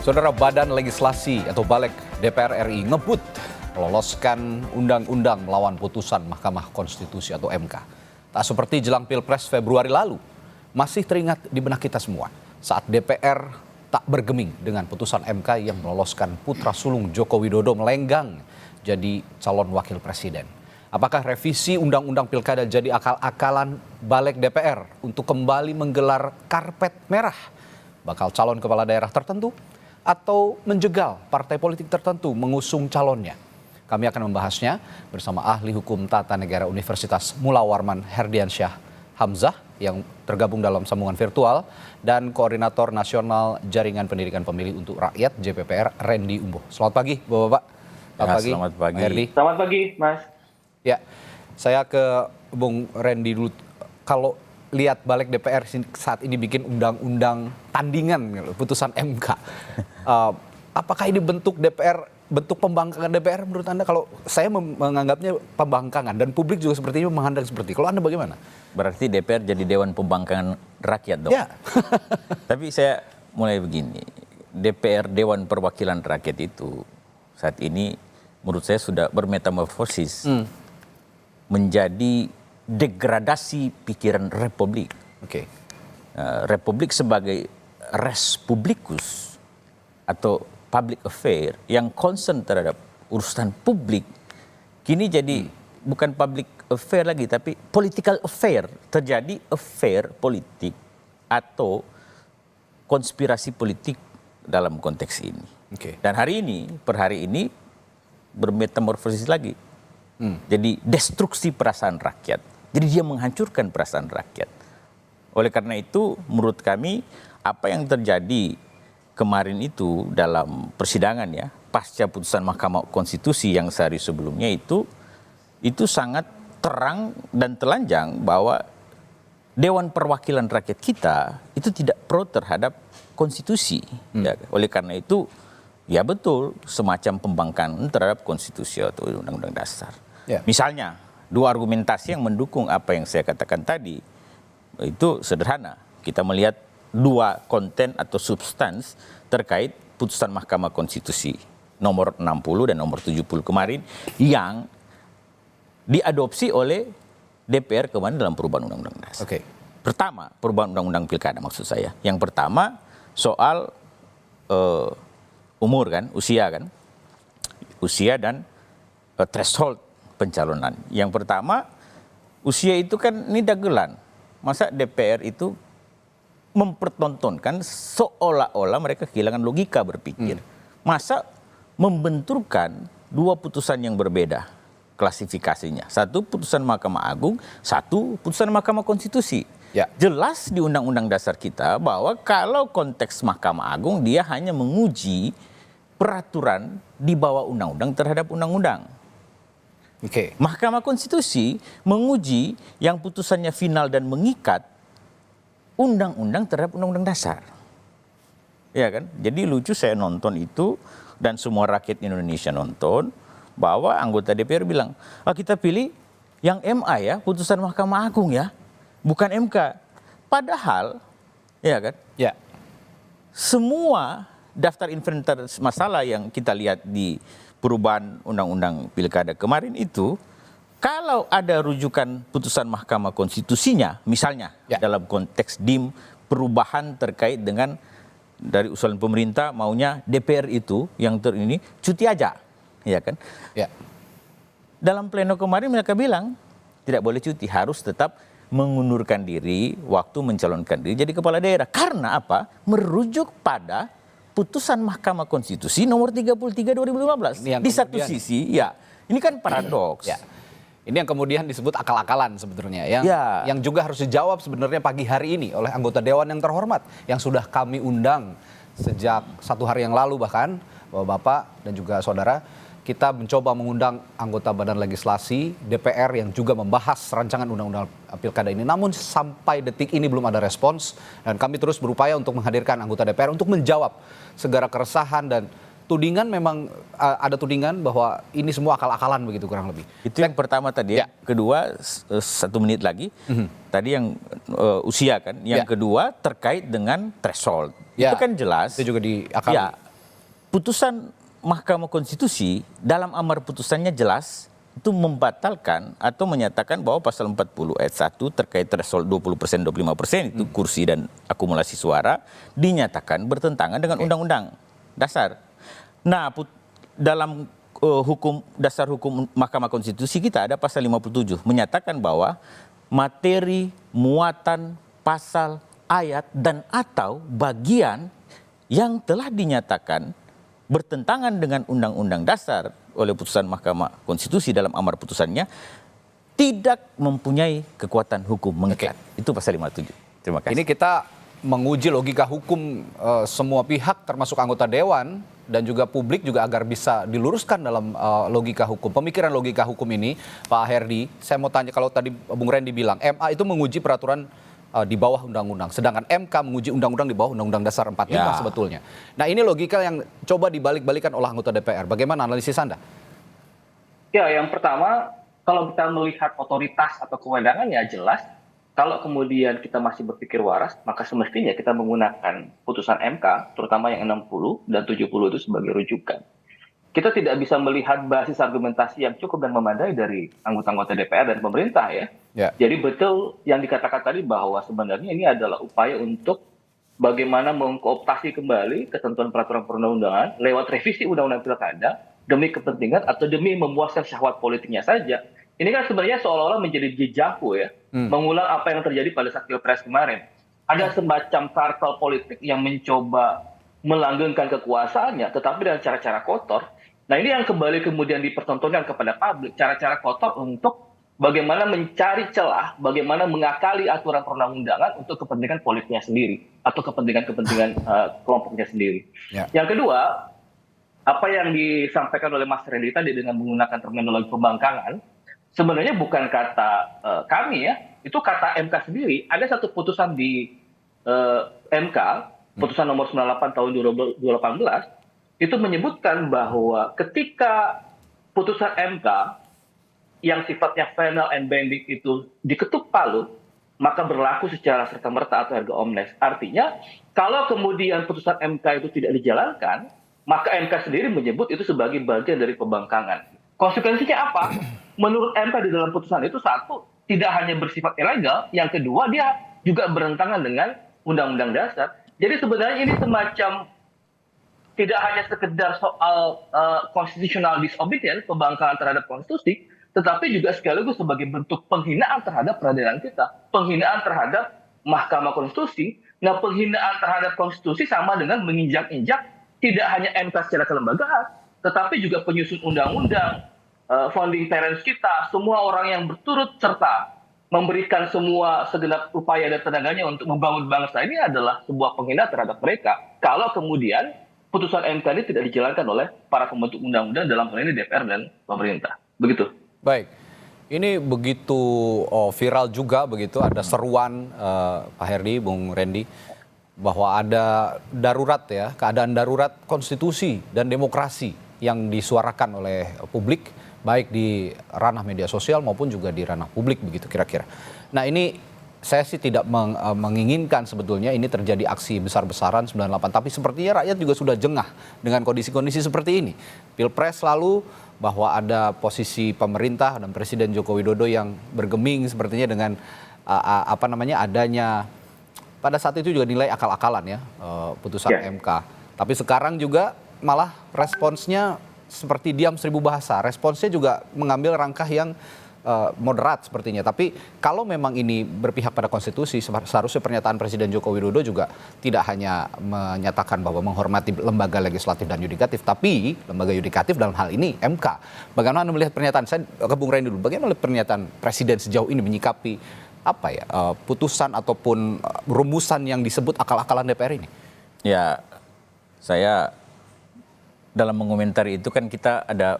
Saudara, Badan Legislasi atau Balek DPR RI ngebut meloloskan undang-undang melawan putusan Mahkamah Konstitusi atau MK. Tak seperti jelang Pilpres Februari lalu, masih teringat di benak kita semua saat DPR tak bergeming dengan putusan MK yang meloloskan putra sulung Joko Widodo melenggang jadi calon wakil presiden. Apakah revisi Undang-Undang Pilkada jadi akal-akalan Balek DPR untuk kembali menggelar karpet merah bakal calon kepala daerah tertentu atau menjegal partai politik tertentu mengusung calonnya? Kami akan membahasnya bersama ahli hukum tata negara Universitas Mula Warman Herdiansyah Hamzah yang tergabung dalam sambungan virtual dan Koordinator Nasional Jaringan Pendidikan Pemilih untuk Rakyat JPPR Randy Umboh. Selamat pagi Bapak-Bapak. Selamat pagi. Herdi. Selamat pagi Mas. Ya, saya ke Bung Randy dulu. Kalau lihat Balek DPR saat ini bikin undang-undang tandingan putusan MK, apakah ini bentuk DPR, bentuk pembangkangan DPR menurut Anda? Kalau saya menganggapnya pembangkangan dan publik juga sepertinya memandang seperti. Kalau Anda bagaimana? Berarti DPR jadi Dewan Pembangkangan Rakyat dong? Ya. Tapi saya mulai begini, DPR Dewan Perwakilan Rakyat itu saat ini menurut saya sudah bermetamorfosis menjadi degradasi pikiran Republik. Oke. Republik sebagai res publicus atau public affair yang concern terhadap urusan publik, kini jadi bukan public affair lagi tapi political affair. Terjadi affair politik atau konspirasi politik dalam konteks ini. Oke. Dan hari ini, per hari ini bermetamorfosis lagi. Jadi destruksi perasaan rakyat. Jadi dia menghancurkan perasaan rakyat. Oleh karena itu menurut kami apa yang terjadi kemarin itu dalam persidangan ya, pasca putusan Mahkamah Konstitusi yang sehari sebelumnya itu sangat terang dan telanjang bahwa Dewan Perwakilan Rakyat kita itu tidak pro terhadap konstitusi. Ya. Oleh karena itu ya betul semacam pembangkangan terhadap konstitusi atau undang-undang dasar. Ya. Misalnya dua argumentasi yang mendukung apa yang saya katakan tadi itu sederhana. Kita melihat dua konten atau substans terkait putusan Mahkamah Konstitusi nomor 60 dan nomor 70 kemarin yang diadopsi oleh DPR kemarin dalam perubahan undang-undang dasar. Oke. Pertama, perubahan undang-undang pilkada maksud saya. Yang pertama soal umur kan, usia dan threshold pencalonan. Yang pertama, usia itu kan ini dagelan. Masa DPR itu mempertontonkan seolah-olah mereka kehilangan logika berpikir. Masa membenturkan dua putusan yang berbeda klasifikasinya. Satu putusan Mahkamah Agung, satu putusan Mahkamah Konstitusi. Ya. Jelas di Undang-Undang Dasar kita bahwa kalau konteks Mahkamah Agung dia hanya menguji peraturan di bawah undang-undang terhadap undang-undang. Oke. Mahkamah Konstitusi menguji yang putusannya final dan mengikat undang-undang terhadap undang-undang dasar. Ya kan? Jadi lucu saya nonton itu dan semua rakyat Indonesia nonton bahwa anggota DPR bilang, kita pilih yang MA ya, putusan Mahkamah Agung ya, bukan MK. Padahal, ya kan? Ya. Semua daftar inventaris masalah yang kita lihat di perubahan undang-undang pilkada kemarin itu, kalau ada rujukan putusan Mahkamah Konstitusinya, misalnya dalam konteks DIM perubahan terkait dengan dari usulan pemerintah maunya DPR itu yang ini cuti aja, ya kan? Ya. Dalam pleno kemarin mereka bilang tidak boleh cuti, harus tetap mengundurkan diri waktu mencalonkan diri jadi kepala daerah. Karena apa? Merujuk pada putusan Mahkamah Konstitusi nomor 33 2015. Di satu sisi, ya, ini kan paradoks. Ya. Ini yang kemudian disebut akal-akalan sebetulnya, yang juga harus dijawab sebenarnya pagi hari ini oleh anggota Dewan yang terhormat yang sudah kami undang sejak 1 hari yang lalu bahkan, Bapak dan juga saudara. Kita mencoba mengundang anggota Badan Legislasi DPR yang juga membahas rancangan undang-undang pilkada ini. Namun sampai detik ini belum ada respons dan kami terus berupaya untuk menghadirkan anggota DPR untuk menjawab segala keresahan dan tudingan. Memang ada tudingan bahwa ini semua akal-akalan begitu kurang lebih. Itu yang pertama tadi ya. Kedua 1 menit lagi. Tadi yang usia kan. Yang kedua terkait dengan threshold. Itu kan jelas. Itu juga diakali. Ya. putusan Mahkamah Konstitusi dalam amar putusannya jelas itu membatalkan atau menyatakan bahwa pasal 40 ayat 1 terkait threshold 20%, 25% itu kursi dan akumulasi suara dinyatakan bertentangan dengan Undang-Undang Dasar. Nah, dalam dasar hukum Mahkamah Konstitusi kita ada pasal 57 menyatakan bahwa materi, muatan, pasal, ayat dan atau bagian yang telah dinyatakan bertentangan dengan Undang-Undang Dasar oleh putusan Mahkamah Konstitusi dalam amar putusannya tidak mempunyai kekuatan hukum mengikat. Itu pasal 57. Terima kasih. Ini kita menguji logika hukum semua pihak termasuk anggota dewan dan juga publik juga agar bisa diluruskan dalam logika hukum. Pemikiran logika hukum ini, Pak Herdy, saya mau tanya kalau tadi Bung Randy bilang MA itu menguji peraturan di bawah undang-undang, sedangkan MK menguji undang-undang di bawah Undang-Undang Dasar 45 sebetulnya. Nah, ini logika yang coba dibalik-balikan oleh anggota DPR. Bagaimana analisis Anda? Ya, yang pertama, kalau kita melihat otoritas atau kewenangan ya jelas, kalau kemudian kita masih berpikir waras, maka semestinya kita menggunakan putusan MK, terutama yang 60 dan 70 itu sebagai rujukan. Kita tidak bisa melihat basis argumentasi yang cukup dan memadai dari anggota-anggota DPR dan pemerintah ya. Jadi betul yang dikatakan tadi bahwa sebenarnya ini adalah upaya untuk bagaimana mengkooptasi kembali ketentuan peraturan perundang-undangan lewat revisi undang-undang pilkada demi kepentingan atau demi memuaskan syahwat politiknya saja. Ini kan sebenarnya seolah-olah menjadi dejavu ya, mengulang apa yang terjadi pada saat Pilpres kemarin. Ada semacam kartel politik yang mencoba melanggengkan kekuasaannya, tetapi dengan cara-cara kotor. Nah ini yang kembali kemudian dipertontonkan kepada publik, cara-cara kotor untuk bagaimana mencari celah, bagaimana mengakali aturan perundang-undangan untuk kepentingan politiknya sendiri atau kepentingan-kepentingan kelompoknya sendiri. Yang kedua, apa yang disampaikan oleh Mas Randy tadi dengan menggunakan terminologi pembangkangan, sebenarnya bukan kata kami ya, itu kata MK sendiri. Ada satu putusan di MK, putusan nomor 98 tahun 2018, itu menyebutkan bahwa ketika putusan MK yang sifatnya final and binding itu diketuk palu, maka berlaku secara serta-merta atau erga omnes. Artinya, kalau kemudian putusan MK itu tidak dijalankan, maka MK sendiri menyebut itu sebagai bagian dari pembangkangan. Konsekuensinya apa? Menurut MK di dalam putusan itu, satu, tidak hanya bersifat ilegal, yang kedua, dia juga bertentangan dengan Undang-Undang Dasar. Jadi sebenarnya ini semacam tidak hanya sekedar soal constitutional disobedience, pembangkangan terhadap konstitusi, tetapi juga sekaligus sebagai bentuk penghinaan terhadap peradilan kita, penghinaan terhadap Mahkamah Konstitusi. Nah, penghinaan terhadap konstitusi sama dengan menginjak-injak tidak hanya MK secara kelembagaan, tetapi juga penyusun undang-undang, founding parents kita, semua orang yang berturut serta memberikan semua segenap upaya dan tenaganya untuk membangun bangsa ini adalah sebuah penghinaan terhadap mereka. Kalau kemudian putusan MK ini tidak dijalankan oleh para pembentuk undang-undang dalam hal ini DPR dan pemerintah. Begitu. Baik, ini begitu viral juga begitu, ada seruan Pak Herdy, Bung Randy, bahwa ada darurat ya, keadaan darurat konstitusi dan demokrasi yang disuarakan oleh publik, baik di ranah media sosial maupun juga di ranah publik begitu kira-kira. Nah ini saya sih tidak menginginkan sebetulnya ini terjadi aksi besar-besaran 98, tapi sepertinya rakyat juga sudah jengah dengan kondisi-kondisi seperti ini. Pilpres lalu bahwa ada posisi pemerintah dan Presiden Joko Widodo yang bergeming sepertinya dengan adanya pada saat itu juga nilai akal-akalan ya putusan MK. Tapi sekarang juga malah responsnya seperti diam seribu bahasa. Responsnya juga mengambil langkah yang moderat sepertinya. Tapi kalau memang ini berpihak pada konstitusi, seharusnya pernyataan Presiden Joko Widodo juga tidak hanya menyatakan bahwa menghormati lembaga legislatif dan yudikatif, tapi lembaga yudikatif dalam hal ini MK. Bagaimana Anda melihat pernyataan, saya ke Bung Randy dulu, bagaimana pernyataan Presiden sejauh ini menyikapi putusan ataupun rumusan yang disebut akal-akalan DPR ini? Ya, saya dalam mengomentari itu kan kita ada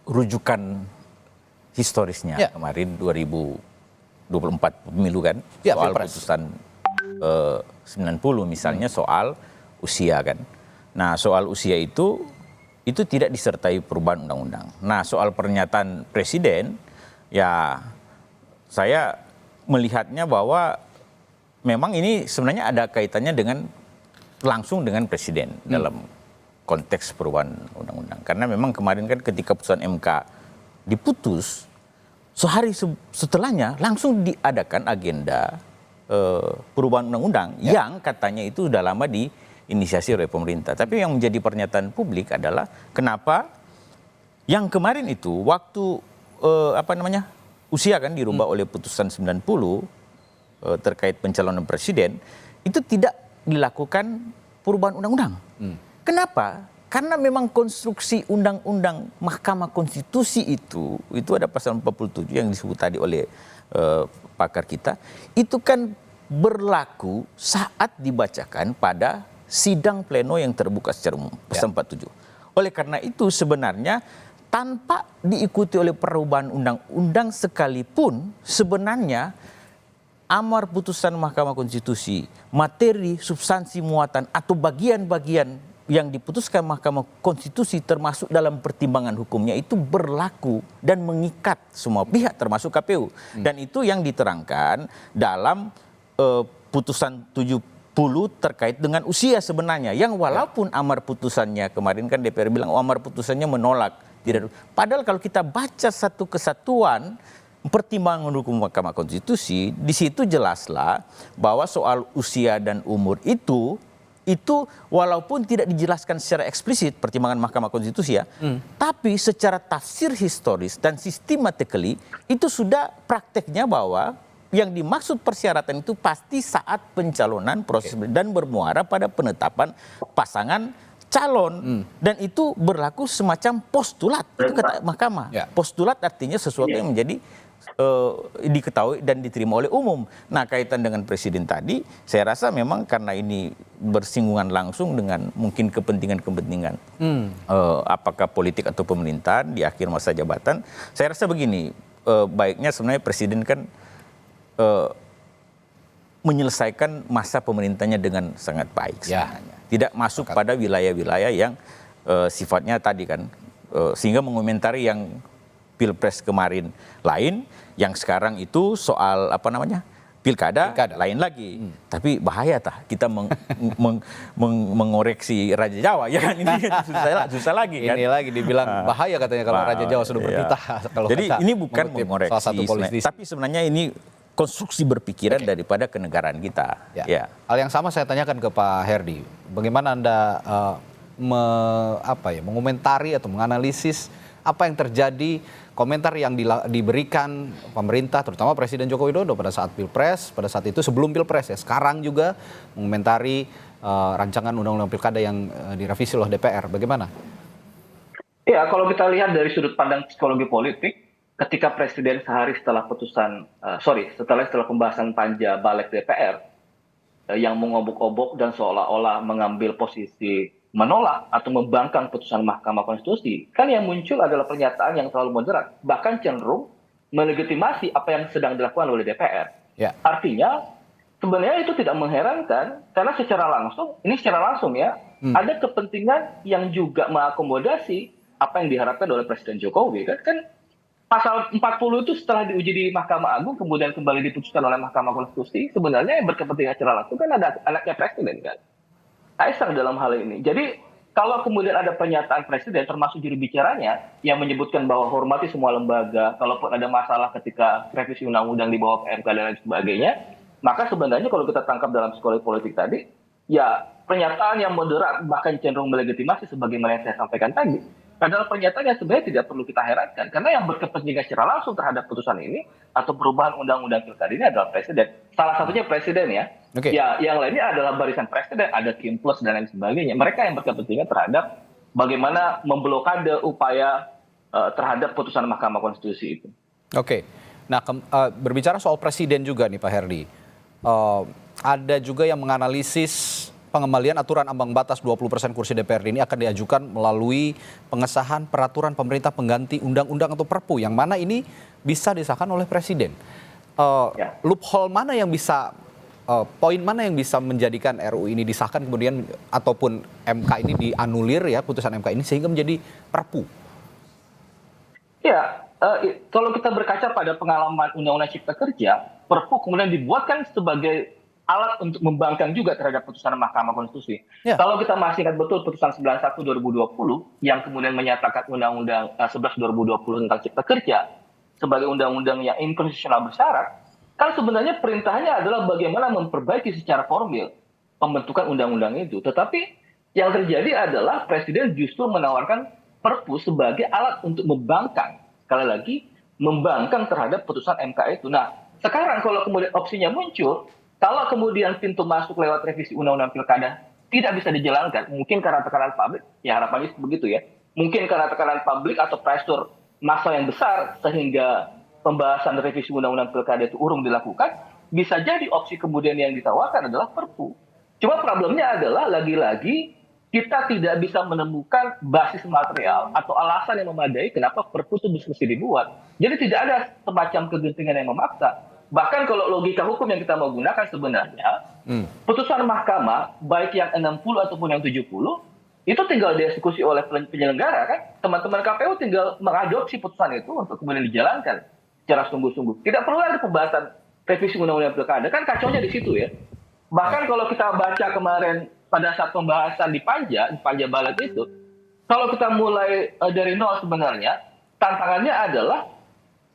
rujukan historisnya kemarin 2024 pemilu kan, soal putusan 90 misalnya soal usia kan. Nah soal usia itu tidak disertai perubahan undang-undang. Nah soal pernyataan Presiden ya saya melihatnya bahwa memang ini sebenarnya ada kaitannya langsung dengan Presiden dalam konteks perubahan undang-undang. Karena memang kemarin kan ketika putusan MK diputus, sehari setelahnya langsung diadakan agenda perubahan undang-undang yang katanya itu sudah lama diinisiasi oleh pemerintah. Tapi yang menjadi pernyataan publik adalah kenapa yang kemarin itu waktu usia kan dirubah oleh putusan 90 terkait pencalonan presiden itu tidak dilakukan perubahan undang-undang. Kenapa? Karena memang konstruksi undang-undang Mahkamah Konstitusi itu ada pasal 47 yang disebut tadi oleh pakar kita, itu kan berlaku saat dibacakan pada sidang pleno yang terbuka secara umum, pasal 47. Oleh karena itu sebenarnya tanpa diikuti oleh perubahan undang-undang sekalipun sebenarnya amar putusan Mahkamah Konstitusi, materi, substansi, muatan atau bagian-bagian yang diputuskan Mahkamah Konstitusi termasuk dalam pertimbangan hukumnya itu berlaku dan mengikat semua pihak termasuk KPU. Dan itu yang diterangkan dalam putusan 70 terkait dengan usia sebenarnya. Yang walaupun amar putusannya kemarin kan DPR bilang amar putusannya menolak. Padahal kalau kita baca satu kesatuan pertimbangan hukum Mahkamah Konstitusi, di situ jelaslah bahwa soal usia dan umur itu walaupun tidak dijelaskan secara eksplisit pertimbangan Mahkamah Konstitusi tapi secara tafsir historis dan systematically itu sudah prakteknya bahwa yang dimaksud persyaratan itu pasti saat pencalonan proses dan bermuara pada penetapan pasangan calon dan itu berlaku semacam postulat itu kata Mahkamah. Postulat artinya sesuatu yang menjadi diketahui dan diterima oleh umum. Nah, kaitan dengan presiden tadi, saya rasa memang karena ini bersinggungan langsung dengan mungkin kepentingan-kepentingan apakah politik atau pemerintahan di akhir masa jabatan. Saya rasa begini, baiknya sebenarnya presiden kan menyelesaikan masa pemerintahnya dengan sangat baik sebenarnya. Tidak masuk pada wilayah-wilayah yang sifatnya tadi kan, sehingga mengomentari yang Pilpres kemarin lain, yang sekarang itu soal pilkada lain lagi. Tapi bahaya kita mengoreksi Raja Jawa ya kan, ini susah lagi kan. Ini lagi dibilang bahaya katanya kalau Raja Jawa sudah bertitah. Jadi ini bukan mengoreksi, tapi sebenarnya ini konstruksi berpikiran daripada kenegaraan kita. Hal yang sama saya tanyakan ke Pak Herdy. Bagaimana Anda mengomentari atau menganalisis apa yang terjadi, komentar yang diberikan pemerintah, terutama Presiden Joko Widodo pada saat Pilpres, pada saat itu sebelum Pilpres sekarang juga mengomentari rancangan undang-undang pilkada yang direvisi oleh DPR. Bagaimana? Ya, kalau kita lihat dari sudut pandang psikologi politik, ketika Presiden sehari setelah setelah pembahasan panja balik DPR yang mengobok-obok dan seolah-olah mengambil posisi menolak atau membangkang putusan Mahkamah Konstitusi, kan yang muncul adalah pernyataan yang terlalu moderat, bahkan cenderung melegitimasi apa yang sedang dilakukan oleh DPR. Artinya sebenarnya itu tidak mengherankan karena secara langsung ada kepentingan yang juga mengakomodasi apa yang diharapkan oleh Presiden Jokowi. Kan pasal 40 itu setelah diuji di Mahkamah Agung kemudian kembali diputuskan oleh Mahkamah Konstitusi, sebenarnya yang berkepentingan secara langsung kan ada anaknya Presiden kan. Kaisang dalam hal ini. Jadi kalau kemudian ada pernyataan Presiden termasuk juru bicaranya yang menyebutkan bahwa hormati semua lembaga, kalaupun ada masalah ketika revisi undang-undang dibawa ke MK dan lain sebagainya, maka sebenarnya kalau kita tangkap dalam psikologi politik tadi, ya pernyataan yang moderat bahkan cenderung melegitimasi sebagaimana yang saya sampaikan tadi, adalah pernyataan yang sebenarnya tidak perlu kita herankan. Karena yang berkepentingan secara langsung terhadap putusan ini atau perubahan undang-undang pilkada ini adalah Presiden. Salah satunya Presiden ya. Ya, yang lainnya adalah barisan Presiden, ada Kim Plus dan lain sebagainya. Mereka yang berkepentingan terhadap bagaimana memblokade upaya terhadap putusan Mahkamah Konstitusi itu. Nah berbicara soal Presiden juga nih Pak Herdy. Ada juga yang menganalisis pengembalian aturan ambang batas 20% kursi DPRD ini akan diajukan melalui pengesahan peraturan pemerintah pengganti undang-undang atau Perpu, yang mana ini bisa disahkan oleh Presiden. Loophole mana yang bisa, poin mana yang bisa menjadikan RUU ini disahkan kemudian ataupun MK ini dianulir ya, putusan MK ini sehingga menjadi Perpu? Ya, kalau kita berkaca pada pengalaman Undang-Undang Cipta Kerja, Perpu kemudian dibuatkan sebagai alat untuk membangkang juga terhadap putusan Mahkamah Konstitusi. Ya. Kalau kita masih ingat betul putusan 91 2020 yang kemudian menyatakan Undang-Undang 11 2020 tentang Cipta Kerja sebagai undang-undang yang inkonstitusional bersyarat, kan sebenarnya perintahnya adalah bagaimana memperbaiki secara formil pembentukan undang-undang itu. Tetapi yang terjadi adalah Presiden justru menawarkan Perpu sebagai alat untuk membangkang, sekali lagi, membangkang terhadap putusan MK itu. Nah, sekarang kalau kemudian opsinya muncul, kalau kemudian pintu masuk lewat revisi Undang-Undang Pilkada tidak bisa dijalankan, mungkin karena tekanan publik, ya harapannya begitu ya, mungkin karena tekanan publik atau pressure massa yang besar sehingga pembahasan revisi Undang-Undang Pilkada itu urung dilakukan, bisa jadi opsi kemudian yang ditawarkan adalah Perpu. Cuma problemnya adalah lagi-lagi kita tidak bisa menemukan basis material atau alasan yang memadai kenapa Perpu itu mesti dibuat. Jadi tidak ada semacam kegentingan yang memaksa. Bahkan kalau logika hukum yang kita mau gunakan sebenarnya, putusan mahkamah, baik yang 60 ataupun yang 70, itu tinggal dieksekusi oleh penyelenggara kan. Teman-teman KPU tinggal mengadopsi putusan itu untuk kemudian dijalankan secara sungguh-sungguh. Tidak perlu ada pembahasan revisi Undang-Undang Pilkada, kan kacaunya di situ ya. Bahkan kalau kita baca kemarin pada saat pembahasan di Panja Balik itu, kalau kita mulai dari nol sebenarnya, tantangannya adalah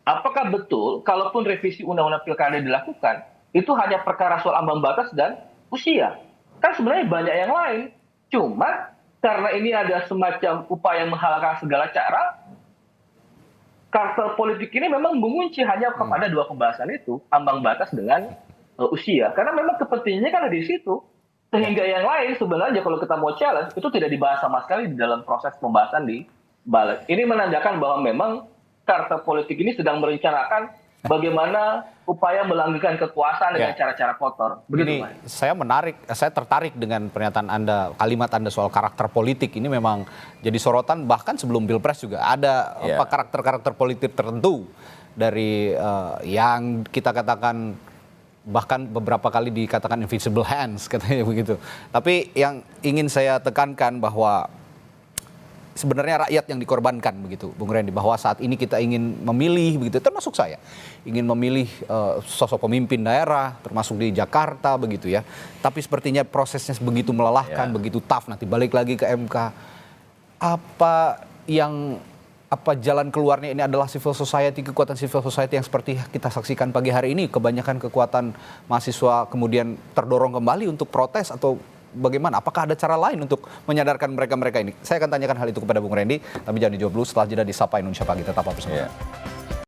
apakah betul, kalaupun revisi Undang-Undang Pilkada dilakukan, itu hanya perkara soal ambang batas dan usia? Kan sebenarnya banyak yang lain. Cuma karena ini ada semacam upaya menghalalkan segala cara, karakter politik ini memang mengunci hanya kepada dua pembahasan itu, ambang batas dengan usia. Karena memang kepentingannya kan ada di situ. Sehingga yang lain sebenarnya kalau kita mau challenge, itu tidak dibahas sama sekali di dalam proses pembahasan di balik. Ini menandakan bahwa memang karakter politik ini sedang merencanakan bagaimana upaya melanggengkan kekuasaan dengan cara-cara kotor. Begitu, Ini saya tertarik dengan pernyataan Anda, kalimat Anda soal karakter politik. Ini memang jadi sorotan bahkan sebelum Pilpres juga ada karakter-karakter politik tertentu dari yang kita katakan bahkan beberapa kali dikatakan invisible hands katanya begitu. Tapi yang ingin saya tekankan bahwa sebenarnya rakyat yang dikorbankan begitu, Bung Randy, bahwa saat ini kita ingin memilih begitu, termasuk saya ingin memilih sosok pemimpin daerah, termasuk di Jakarta begitu ya. Tapi sepertinya prosesnya begitu melelahkan, begitu tough, nanti balik lagi ke MK. Apa jalan keluarnya ini adalah civil society, kekuatan civil society yang seperti kita saksikan pagi hari ini, kebanyakan kekuatan mahasiswa kemudian terdorong kembali untuk protes atau bagaimana? Apakah ada cara lain untuk menyadarkan mereka-mereka ini? Saya akan tanyakan hal itu kepada Bung Randy, tapi jangan dijawab dulu setelah jeda di Sapa Indonesia Pagi. Tetap bersama.